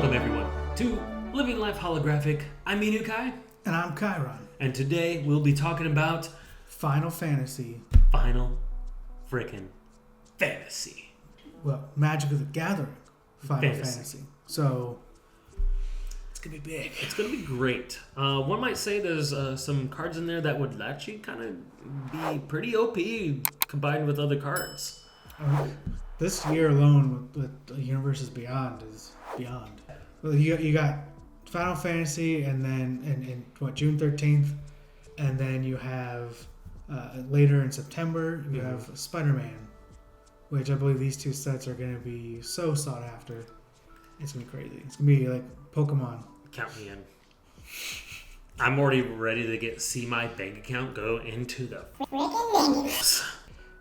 Welcome everyone to Living Life Holographic. I'm Inukai. And I'm Chiron. And today we'll be talking about Final Fantasy. Final Frickin' Fantasy. Well, Magic of the Gathering. Final Fantasy. So, it's going to be big. It's going to be great. One might say there's some cards in there that would actually kind of be pretty OP combined with other cards. This year alone with Universes Beyond is beyond. Well, you got Final Fantasy, and then in June 13th, and then you have later in September you have Spider-Man, which I believe these two sets are going to be so sought after. It's gonna be crazy. It's gonna be like Pokemon. Count me in. I'm already ready to see my bank account go into the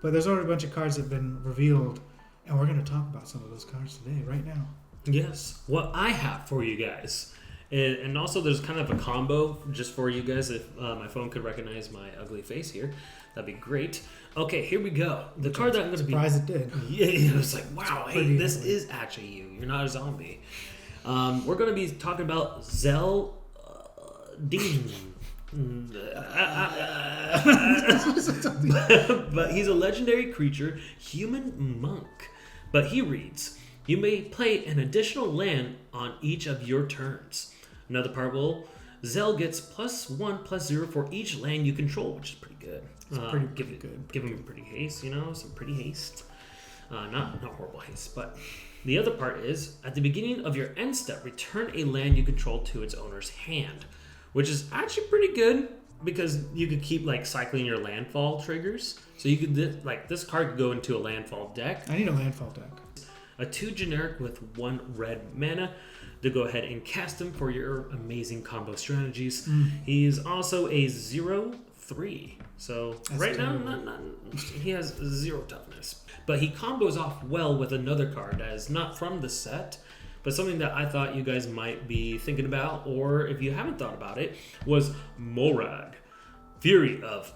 But there's already a bunch of cards that have been revealed, and we're going to talk about some of those cards today, right now. Yes, what I have for you guys. And also there's kind of a combo just for you guys. If my phone could recognize my ugly face here, that'd be great. Okay, here we go. The card that I'm going to be... Surprised it did. Yeah, it was like, wow, hey, this ugly. is actually you. You're not a zombie. We're going to be talking about Zeldin. But he's a legendary creature, human monk. But he reads, you may play an additional land on each of your turns. Another part will, Zell gets +1/+0 for each land you control, which is pretty good. Pretty good. Give him pretty haste, some pretty haste. Not horrible haste, but the other part is, at the beginning of your end step, return a land you control to its owner's hand, which is actually pretty good because you could keep cycling your landfall triggers. So you could this card could go into a landfall deck. I need a landfall deck. A 2 generic with 1 red mana to go ahead and cast him for your amazing combo strategies. He is also a 0/3. So That's right terrible. now, he has 0 toughness. But he combos off well with another card that is not from the set, but something that I thought you guys might be thinking about, or if you haven't thought about it, was Morag, Fury of...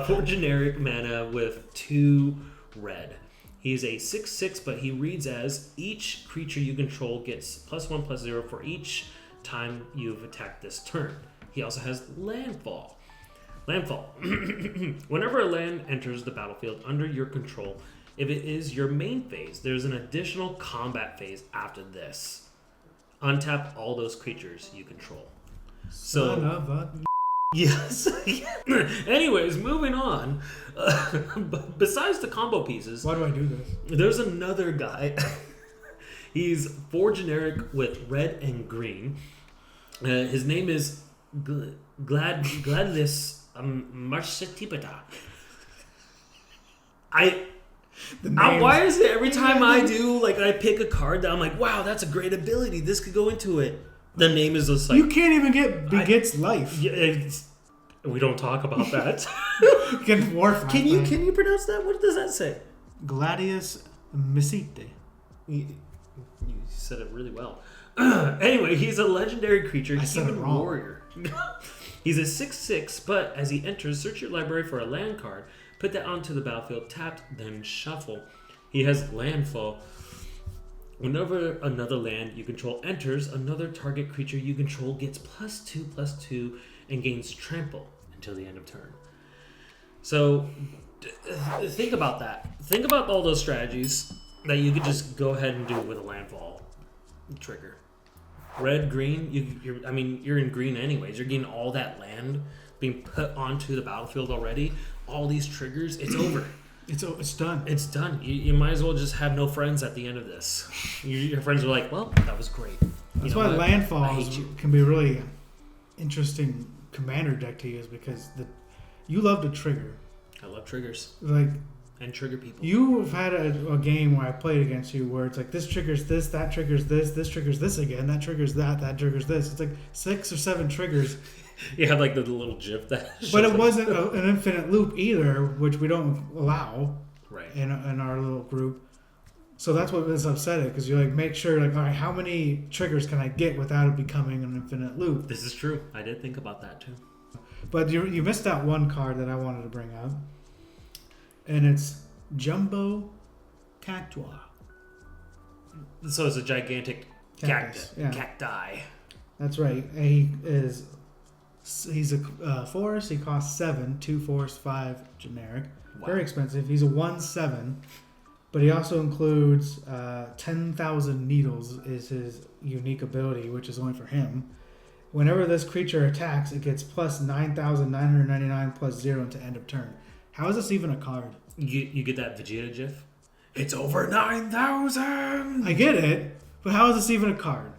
4 generic mana with 2 red. He's a 6/6, but he reads as each creature you control gets +1/+0 for each time you've attacked this turn. He also has Landfall. Whenever a land enters the battlefield under your control, if it is your main phase, there's an additional combat phase after this. Untap all those creatures you control. So, Son of a... yes. Anyways, moving on. Besides the combo pieces, Why do I do this? there's another guy. He's 4 generic with red and green. His name is Gladlis Marshetipata. Why is it every time I pick a card that I'm like, wow, that's a great ability. This could go into it. The name is just You can't even get Begets Life. Yeah, we don't talk about that. You can dwarf. Can you pronounce that? What does that say? Gladius Misite. You said it really well. Anyway, he's a legendary creature, I said it human wrong. warrior. He's a 6/6, but as he enters, search your library for a land card, put that onto the battlefield, tapped, then shuffle. He has Landfall. Whenever another land you control enters, another target creature you control gets +2/+2 and gains Trample until the end of turn. So, think about that. Think about all those strategies that you could just go ahead and do with a landfall trigger. Red, green, you're in green anyways. You're getting all that land being put onto the battlefield already. All these triggers, it's over. It's done. It's done. You might as well just have no friends at the end of this. Your friends are like, well, that was great. That's You know why what? I hate landfalls you. can be a really interesting commander deck to use because you love to trigger. I love triggers and trigger people. You've had a game where I played against you where it's like this triggers this, that triggers this triggers this again, that triggers that triggers this. It's like 6 or 7 triggers. You have the little gif that. But it wasn't an infinite loop either, which we don't allow right. in our little group. So that's what was upsetting because you make sure all right, how many triggers can I get without it becoming an infinite loop? This is true. I did think about that too. But you missed out one card that I wanted to bring up, and it's Jumbo Cactua. So it's a gigantic Cactus, yeah. cacti. That's right. He's a forest. He costs 7, 2 forest, 5 generic. Wow. Very expensive. He's a 1/7, but he also includes 10,000 needles is his unique ability, which is only for him. Whenever this creature attacks, it gets plus 9,999 plus 0 into end of turn. How is this even a card? You get that Vegeta gif? It's over 9,000. I get it, but how is this even a card?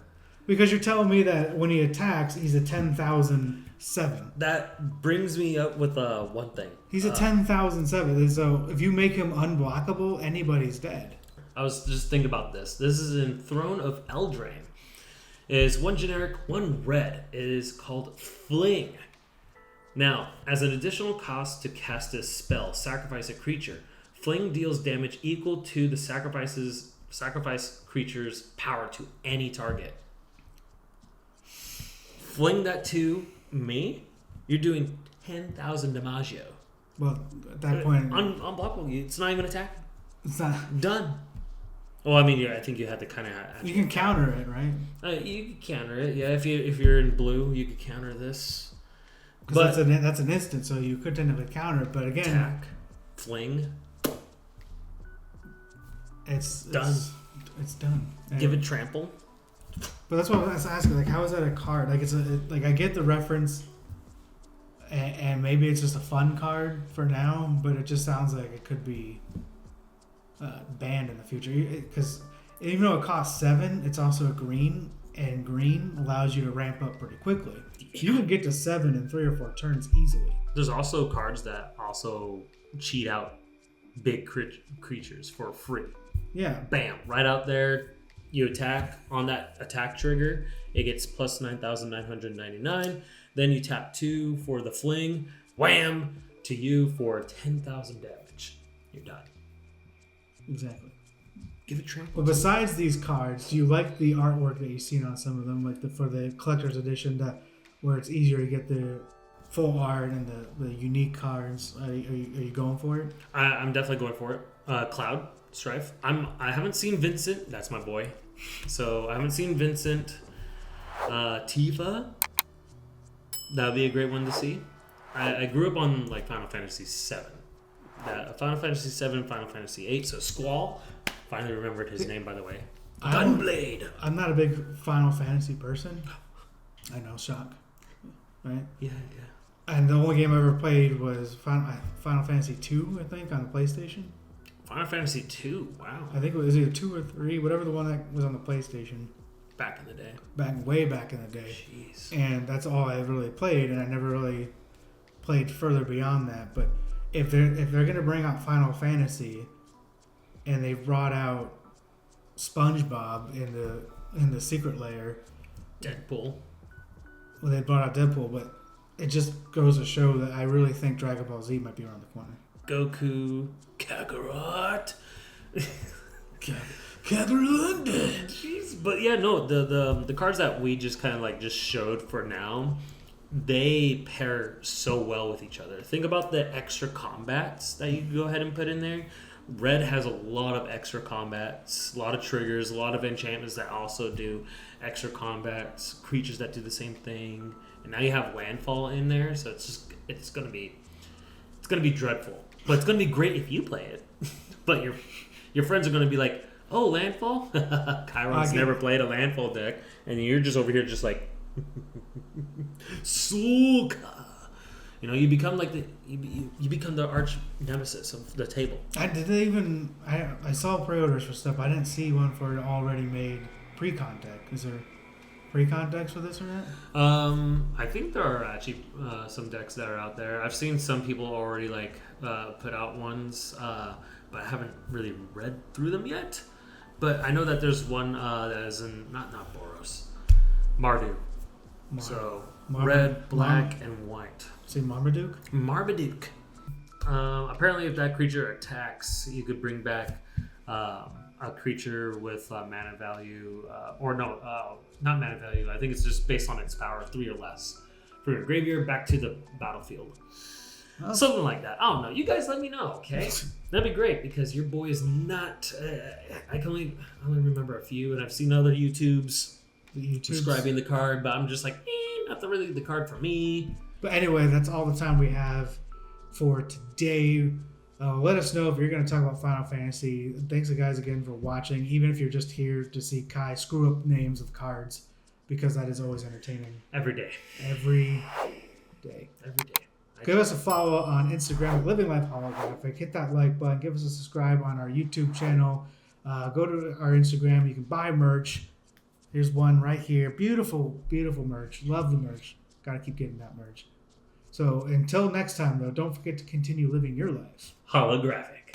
Because you're telling me that when he attacks, he's a 10,007. That brings me up with one thing. He's a 10,007. So if you make him unblockable, anybody's dead. I was just thinking about this. This is in Throne of Eldraine. It is 1 generic, 1 red. It is called Fling. Now, as an additional cost to cast this spell, sacrifice a creature. Fling deals damage equal to the sacrifice creature's power to any target. Fling that to me, you're doing 10,000 Damaggio. Well, at that point, Unblockable. It's not even attack. it's not. Done. Well, I mean, I think you had to kind of. You can counter it, right? You can counter it. Yeah, if you're in blue, you could counter this. Because that's an instant, so you could technically counter it. But again, attack, fling, it's done. It's done. And Give it trample. But that's what I was asking. Like, how is that a card? Like, like I get the reference, and maybe it's just a fun card for now. But it just sounds like it could be banned in the future. Because even though it costs 7, it's also a green, and green allows you to ramp up pretty quickly. You can get to 7 in 3 or 4 turns easily. There's also cards that also cheat out big creatures for free. Yeah. Bam! Right out there, you attack on that attack trigger. It gets plus 9,999. Then you tap 2 for the fling. Wham! To you for 10,000 damage. You're done. Exactly. Give it trample. But besides these cards, do you like the artwork that you've seen on some of them, like for the collector's edition, where it's easier to get the full art and the unique cards? Are you going for it? I'm definitely going for it. Cloud Strife. I haven't seen Vincent. That's my boy. So I haven't seen Vincent. Tifa. That would be a great one to see. I grew up on like Final Fantasy VII. Final Fantasy VII, Final Fantasy VIII. So Squall. Finally remembered his name, by the way. Gunblade. I'm not a big Final Fantasy person. I know, shock. Right? Yeah. And the only game I ever played was Final Fantasy 2, I think, on the PlayStation. Final Fantasy 2, wow. I think it was either 2 or 3, whatever the one that was on the PlayStation. Back in the day. Way back in the day. Jeez. And that's all I really played, and I never really played further beyond that. But if they're gonna bring out Final Fantasy, and they've brought out SpongeBob in the secret layer, Deadpool. Well, they brought out Deadpool, but it just goes to show that I really think Dragon Ball Z might be around the corner. Goku. Kakarot. Kakarot. Jeez. But yeah, no, the cards that we just kind of like just showed for now, they pair so well with each other. Think about the extra combats that you can go ahead and put in there. Red has a lot of extra combats, a lot of triggers, a lot of enchantments that also do extra combats, creatures that do the same thing, and now you have landfall in there, so it's gonna be dreadful. But it's gonna be great if you play it. But your friends are gonna be like, oh, landfall? Chiron's never played a landfall deck, and you're just over here just like Sulka. You know, you become like you become the arch nemesis of the table. I saw pre-orders for stuff. I didn't see one for an already made pre-contact. Is there pre-contacts for this or not? I think there are actually some decks that are out there. I've seen some people already like put out ones, but I haven't really read through them yet. But I know that there's one that is in not Boros, Mardu. So red, black, and white. See Marmaduke? Marmaduke. Apparently, if that creature attacks, you could bring back a creature with mana value, not mana value. I think it's just based on its power, 3 or less, from your graveyard back to the battlefield. Oh. Something like that. I don't know. You guys let me know, okay? That'd be great because your boy is not. I only remember a few, and I've seen other YouTubes describing the card, but I'm just like, not really the card for me. But anyway, that's all the time we have for today. Let us know if you're going to talk about Final Fantasy. Thanks, guys, again for watching. Even if you're just here to see Kai screw up names of cards, because that is always entertaining. Every day. Every day. Give us a follow on Instagram at Living Life Holographic. Hit that like button. Give us a subscribe on our YouTube channel. Go to our Instagram. You can buy merch. Here's one right here. Beautiful, beautiful merch. Love the merch. Got to keep getting that merch. So until next time, though, don't forget to continue living your life Holographic.